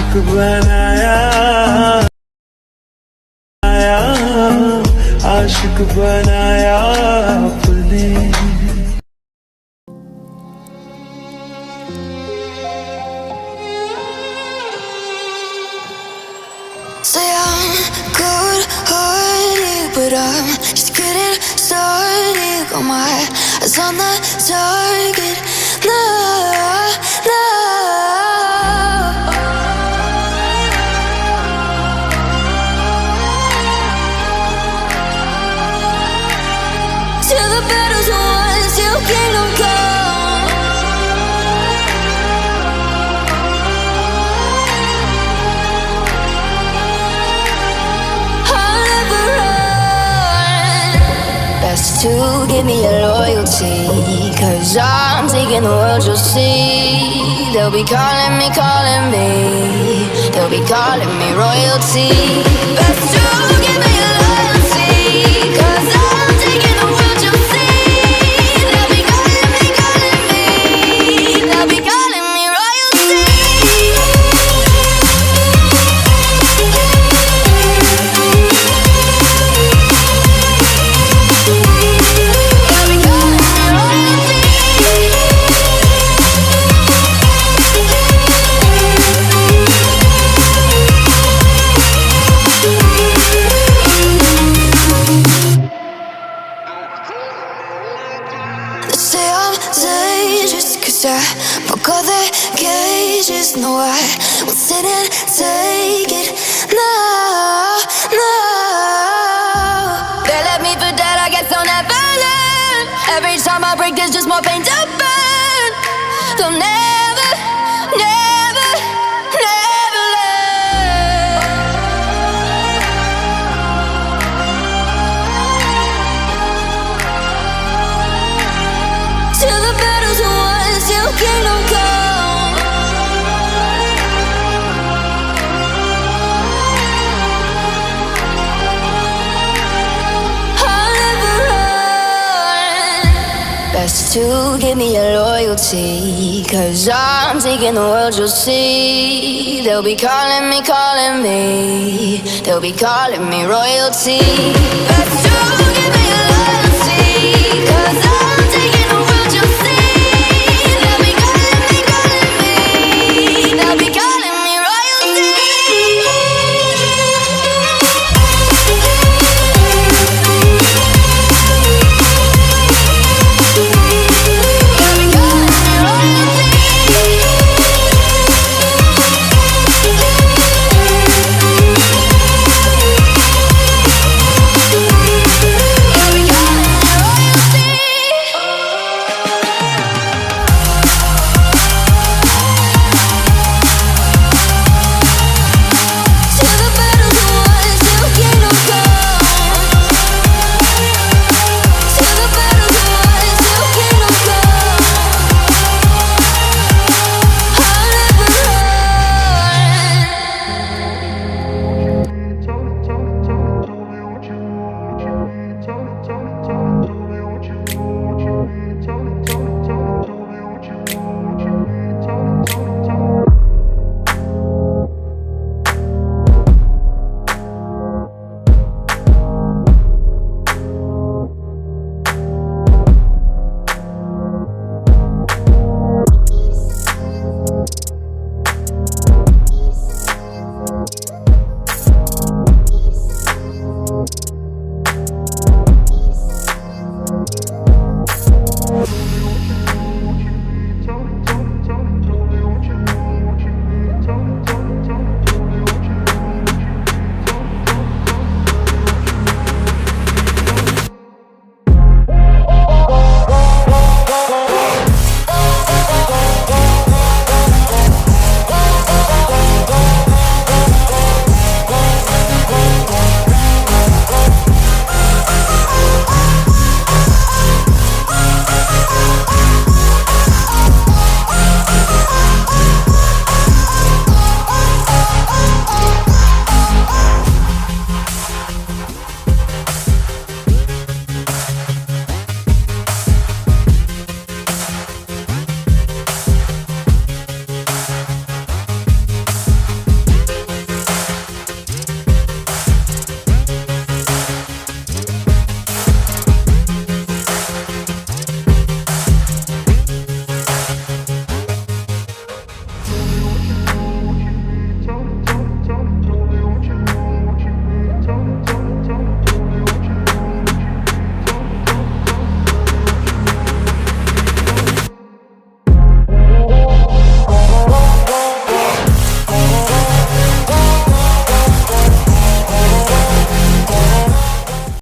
आशिक बनाया, आशिक बनाया आपने। Say I'm good-hearted, but I'm just getting started. Got my eyes on the target. No, no. Till the battle's won, till kingdom come. I'll never run. Best to give me your loyalty, 'cause I'm taking the world, you'll see. They'll be calling me, they'll be calling me royalty. Best to give me your loyalty, 'cause I'm taking the world, you'll see. They'll be calling me, they'll be calling me royalty. They'll be calling me royalty. They say I'm dangerous 'cause I broke all their cages. No, I won't sit and take it. No, no. They left me for dead, I guess I'll never learn. Every time I break, there's just more pain to burn. They'll never, never, never learn. Till the battle's won, till kingdom come. I'll never run. Best to give me your loyalty, 'cause I'm taking the world, you'll see. They'll be calling me, they'll be calling me royalty. Best to